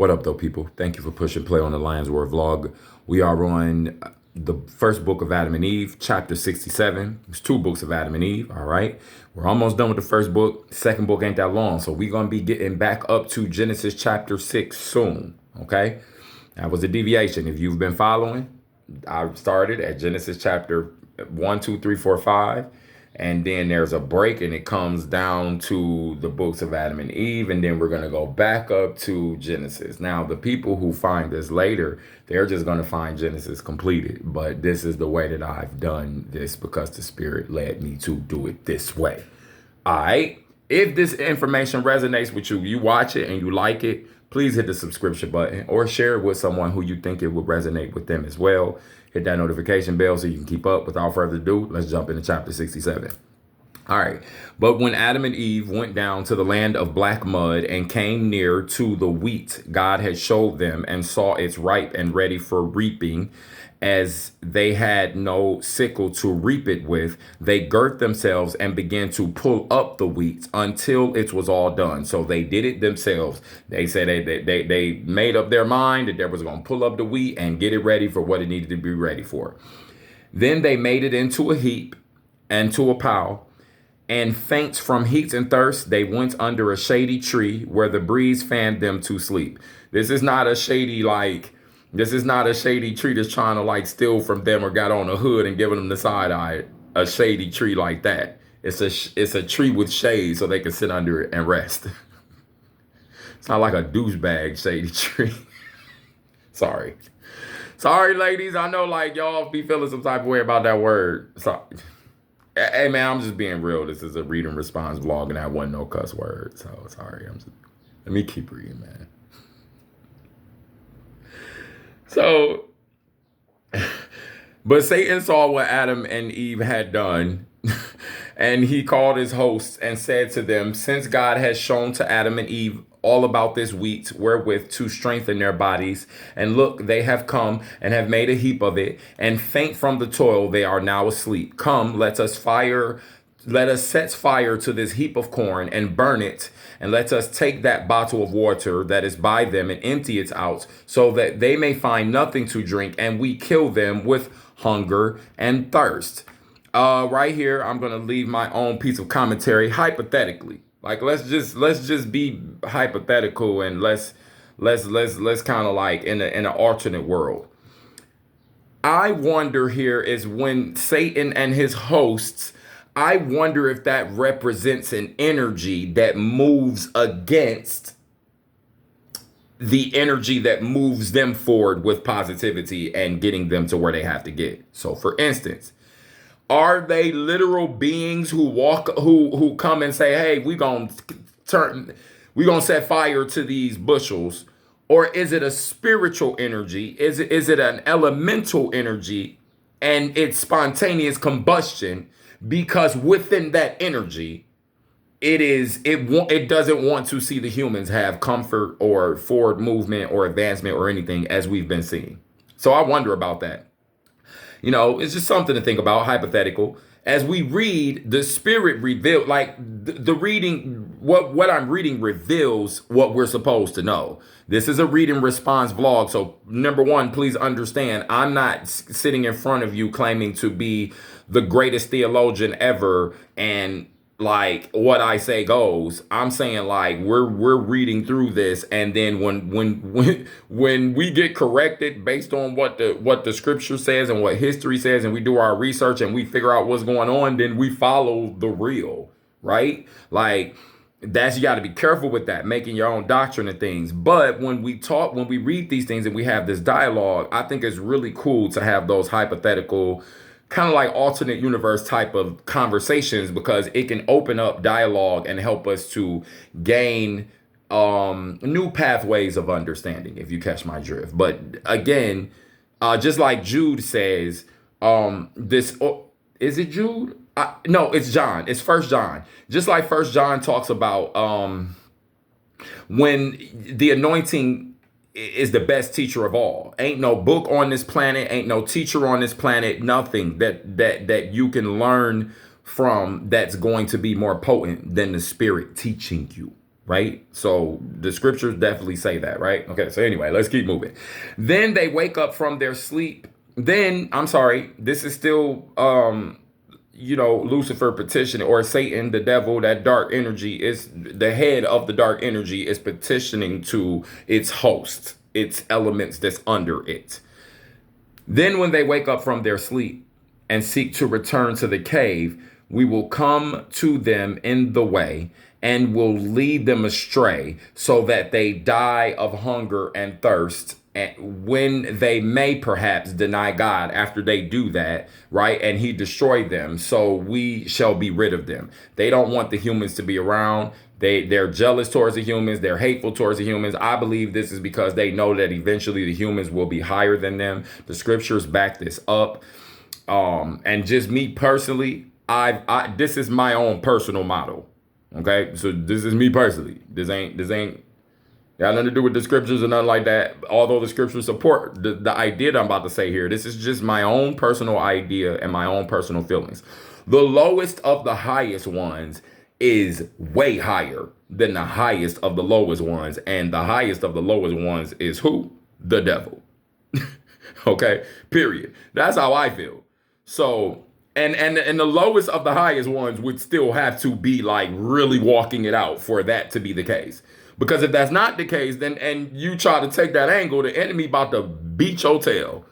What up, though, people? Thank you for pushing play on the Lions Roar vlog. We are on the first book of Adam and Eve, chapter 67. It's two books of Adam and Eve, all right? We're almost done with the first book. Second book ain't that long, so we're going to be getting back up to Genesis chapter 6 soon, okay? That was a deviation. If you've been following, I started at Genesis chapter 1, 2, 3, 4, 5. And then there's a break and it comes down to the books of Adam and Eve. And then we're going to go back up to Genesis. Now, the people who find this later, they're just going to find Genesis completed. But this is the way that I've done this because the Spirit led me to do it this way. All right. If this information resonates with you, you watch it and you like it, please hit the subscription button or share it with someone who you think it would resonate with them as well. Hit that notification bell so you can keep up. Without further ado, let's jump into chapter 67. All right. But when Adam and Eve went down to the land of black mud and came near to the wheat God had showed them and saw it's ripe and ready for reaping, as they had no sickle to reap it with, they girt themselves and began to pull up the wheat until it was all done. So they did it themselves. They said they made up their mind that they was going to pull up the wheat and get it ready for what it needed to be ready for. Then they made it into a heap and to a pile. And faint from heat and thirst, they went under a shady tree where the breeze fanned them to sleep. This is not a shady tree that's trying to like steal from them or got on a hood and giving them the side eye. A shady tree like that. It's a tree with shade so they can sit under it and rest. It's not like a douchebag shady tree. Sorry, ladies. I know like y'all be feeling some type of way about that word. Sorry. Hey man, I'm just being real. This is a read and response vlog, and that wasn't no cuss word. So sorry. Let me keep reading, man. So, but Satan saw what Adam and Eve had done, and he called his hosts and said to them, "Since God has shown to Adam and Eve all about this wheat wherewith to strengthen their bodies, and look, they have come and have made a heap of it, and faint from the toil, they are now asleep. Come, let us set fire to this heap of corn and burn it, and let us take that bottle of water that is by them and empty it out, so that they may find nothing to drink, and we kill them with hunger and thirst." Right here, I'm gonna leave my own piece of commentary hypothetically. Like let's just be hypothetical and let's kind of like in an alternate world. I wonder here is when Satan and his hosts, I wonder if that represents an energy that moves against the energy that moves them forward with positivity and getting them to where they have to get. So for instance, are they literal beings who who come and say, "Hey, we're gonna set fire to these bushels," or is it a spiritual energy? Is it an elemental energy, and it's spontaneous combustion because within that energy, it doesn't want to see the humans have comfort or forward movement or advancement or anything as we've been seeing. So I wonder about that. You know, it's just something to think about, hypothetical. As we read, the Spirit revealed, like the reading, what I'm reading reveals what we're supposed to know. This is a read and response vlog. So number one, please understand, I'm not sitting in front of you claiming to be the greatest theologian ever and like what I say goes. I'm saying like we're reading through this, and then when we get corrected based on what the scripture says and what history says, and we do our research and we figure out what's going on, then we follow the real, right? Like that's, you got to be careful with that, making your own doctrine and things. But when we read these things and we have this dialogue, I think it's really cool to have those hypothetical, kind of like alternate universe type of conversations, because it can open up dialogue and help us to gain new pathways of understanding, if you catch my drift. But again, just like Jude says, is it Jude? No, it's John. It's First John. Just like First John talks about when the anointing is the best teacher of all. Ain't no book on this planet, ain't no teacher on this planet, nothing that you can learn from that's going to be more potent than the Spirit teaching you, right? So the scriptures definitely say that, right? Okay, so anyway, let's keep moving. Then they wake up from their sleep. Then, I'm sorry, this is still Lucifer petitioning, or Satan, the devil, that dark energy is the head of the dark energy, is petitioning to its host, its elements that's under it. Then when they wake up from their sleep and seek to return to the cave, we will come to them in the way and will lead them astray so that they die of hunger and thirst. And when they may perhaps deny God after they do that, right? And he destroyed them, so we shall be rid of them. They don't want the humans to be around. They're jealous towards the humans. They're hateful towards the humans. I believe this is because they know that eventually the humans will be higher than them. The scriptures back this up. And just me personally, I this is my own personal model. Okay, so this is me personally. This ain't got nothing to do with the scriptures or nothing like that. Although the scriptures support the idea that I'm about to say here, this is just my own personal idea and my own personal feelings. The lowest of the highest ones is way higher than the highest of the lowest ones. And the highest of the lowest ones is who? The devil. Okay, period. That's how I feel. So, and the lowest of the highest ones would still have to be like really walking it out for that to be the case. Because if that's not the case, then and you try to take that angle, the enemy about to beat your tail.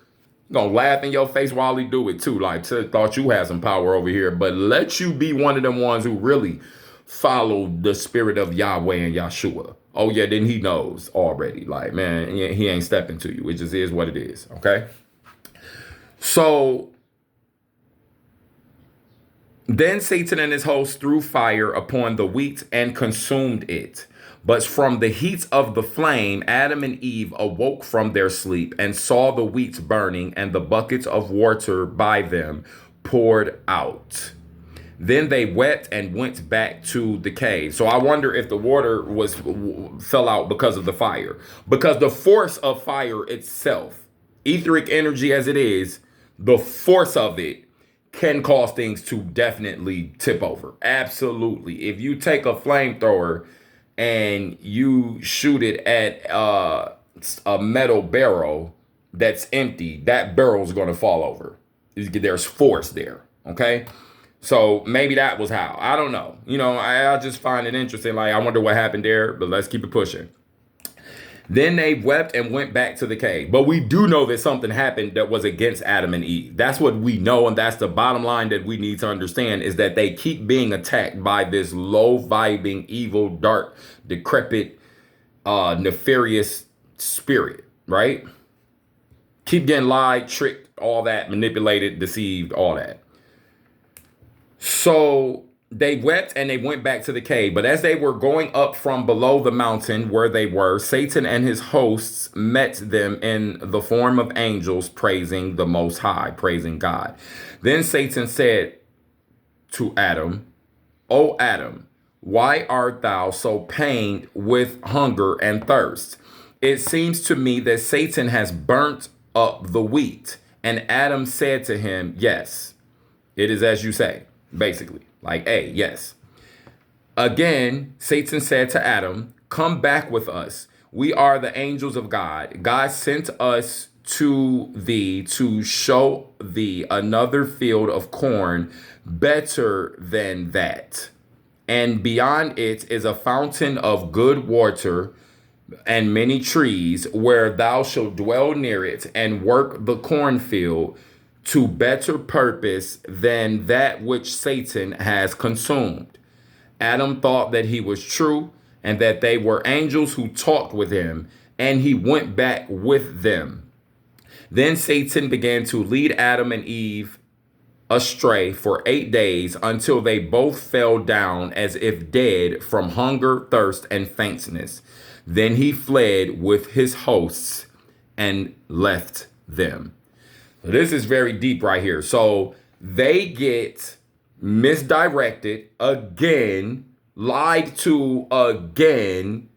Gonna laugh in your face while he do it too. Like, thought you had some power over here, but let you be one of them ones who really follow the spirit of Yahweh and Yahshua. Oh yeah, then he knows already. Like, man, he ain't stepping to you. It just is what it is. Okay. So then Satan and his host threw fire upon the wheat and consumed it. But from the heat of the flame, Adam and Eve awoke from their sleep and saw the wheat burning and the buckets of water by them poured out. Then they wept and went back to the cave. So I wonder if the water fell out because of the fire. Because the force of fire itself, etheric energy as it is, the force of it can cause things to definitely tip over. Absolutely. If you take a flamethrower and you shoot it at a metal barrel that's empty, that barrel's going to fall over. There's force there. Okay. So maybe that was how. I don't know. I just find it interesting. Like, I wonder what happened there, but let's keep it pushing. Then they wept and went back to the cave. But we do know that something happened that was against Adam and Eve. That's what we know. And that's the bottom line that we need to understand, is that they keep being attacked by this low vibing, evil, dark, decrepit, nefarious spirit, right? Keep getting lied, tricked, all that, manipulated, deceived, all that. So they wept and they went back to the cave. But as they were going up from below the mountain where they were, Satan and his hosts met them in the form of angels, praising the Most High, praising God. Then Satan said to Adam, "O Adam, why art thou so pained with hunger and thirst? It seems to me that Satan has burnt up the wheat." And Adam said to him, "Yes, it is as you say." Basically, like, hey, yes. Again, Satan said to Adam, "Come back with us. We are the angels of God. God sent us to thee to show thee another field of corn better than that. And beyond it is a fountain of good water and many trees, where thou shalt dwell near it and work the cornfield to better purpose than that which Satan has consumed." Adam thought that he was true and that they were angels who talked with him, and he went back with them. Then Satan began to lead Adam and Eve astray for 8 days, until they both fell down as if dead from hunger, thirst, and faintness. Then he fled with his hosts and left them. This is very deep right here. So they get misdirected again, lied to again,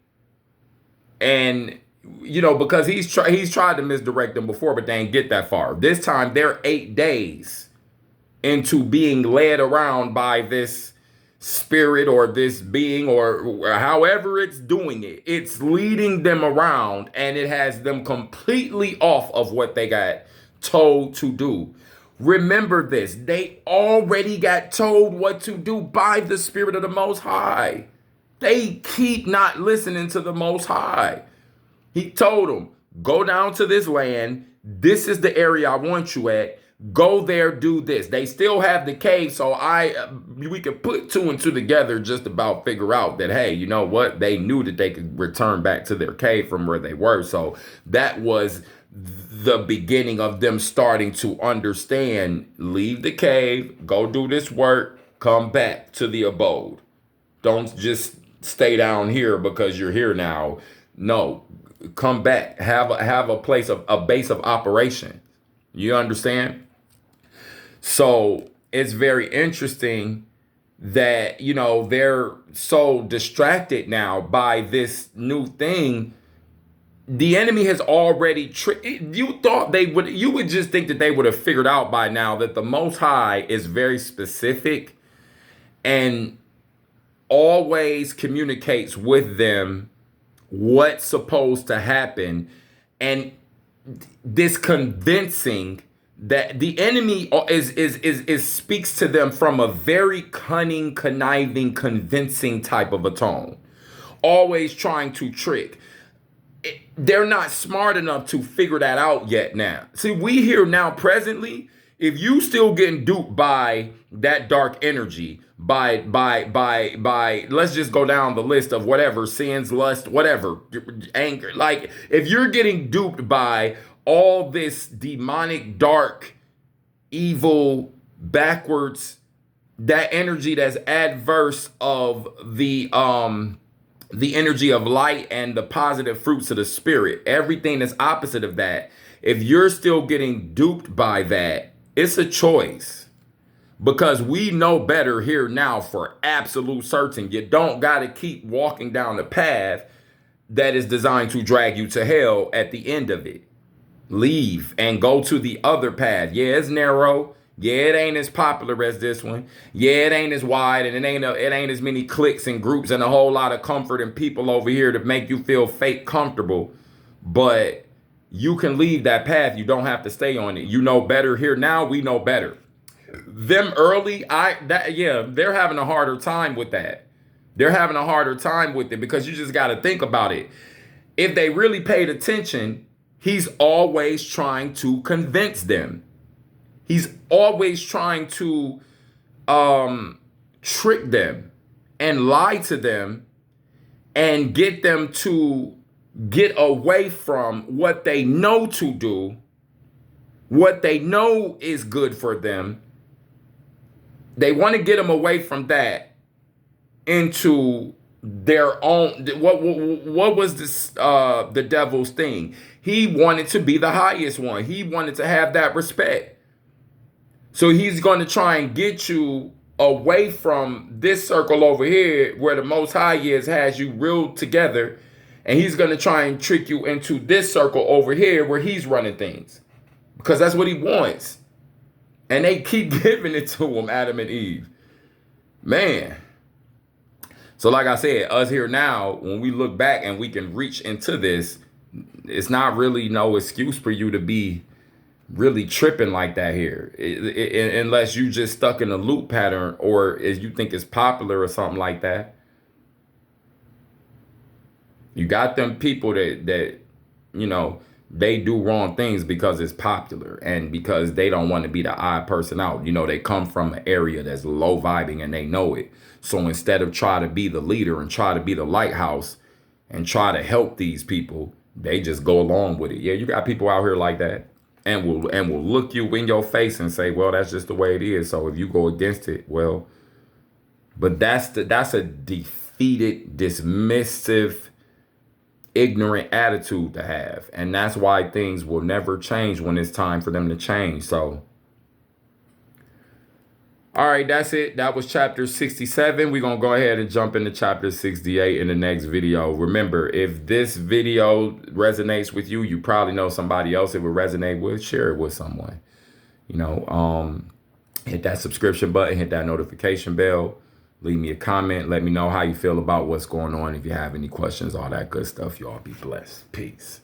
and because he's tried to misdirect them before, but they ain't get that far. This time they're 8 days into being led around by this spirit or this being or however it's doing it, it's leading them around and it has them completely off of what they got told to do. Remember this, they already got told what to do by the Spirit of the Most High. They keep not listening to the Most High. He told them, go down to this land. This is the area I want you at. Go there, do this. They still have the cave, so we could put two and two together, just about figure out that, hey, you know what? They knew that they could return back to their cave from where they were. So that was the beginning of them starting to understand, leave the cave, go do this work, come back to the abode. Don't just stay down here because you're here now. No, come back, have a place of a base of operation. You understand? So it's very interesting that, you know, they're so distracted now by this new thing. The enemy has already tricked. You thought you would just think that they would have figured out by now that the Most High is very specific and always communicates with them what's supposed to happen. And this convincing that the enemy is speaks to them from a very cunning, conniving, convincing type of a tone, always trying to trick. They're not smart enough to figure that out yet now. See, we here now presently, if you still getting duped by that dark energy, by let's just go down the list of whatever, sins, lust, whatever, anger, like if you're getting duped by all this demonic, dark, evil, backwards, that energy that's adverse of the energy of light and the positive fruits of the spirit, everything that's opposite of that, if you're still getting duped by that, it's a choice. Because we know better here now for absolute certain. You don't got to keep walking down the path that is designed to drag you to hell at the end of it. Leave and go to the other path. Yeah, it's narrow. Yeah, it ain't as popular as this one. Yeah, it ain't as wide, and it ain't as many cliques and groups and a whole lot of comfort and people over here to make you feel fake comfortable. But you can leave that path. You don't have to stay on it. You know better here now. We know better. Them early, they're having a harder time with that. They're having a harder time with it because you just got to think about it. If they really paid attention, he's always trying to convince them. He's always trying to trick them and lie to them and get them to get away from what they know to do, what they know is good for them. They want to get them away from that into their own. What was this? The devil's thing. He wanted to be the highest one. He wanted to have that respect. So he's going to try and get you away from this circle over here where the Most High has you reeled together. And he's going to try and trick you into this circle over here where he's running things. Because that's what he wants. And they keep giving it to him, Adam and Eve. Man. So like I said, us here now, when we look back and we can reach into this, it's not really no excuse for you to be really tripping like that here. Unless you just stuck in a loop pattern or as you think it's popular or something like that. You got them people that you know, they do wrong things because it's popular and because they don't want to be the odd person out. You know, they come from an area that's low vibing and they know it. So instead of try to be the leader and try to be the lighthouse and try to help these people, they just go along with it. Yeah, you got people out here like that and will look you in your face and say, well, that's just the way it is. So if you go against it, well, but that's a defeated, dismissive, ignorant attitude to have, and that's why things will never change when it's time for them to change. So all right, that's it. That was chapter 67. We're gonna go ahead and jump into chapter 68 in the next video. Remember, if this video resonates with you, you probably know somebody else it would resonate with. Share it with someone. You know, hit that subscription button, hit that notification bell. Leave me a comment. Let me know how you feel about what's going on. If you have any questions, all that good stuff, y'all be blessed. Peace.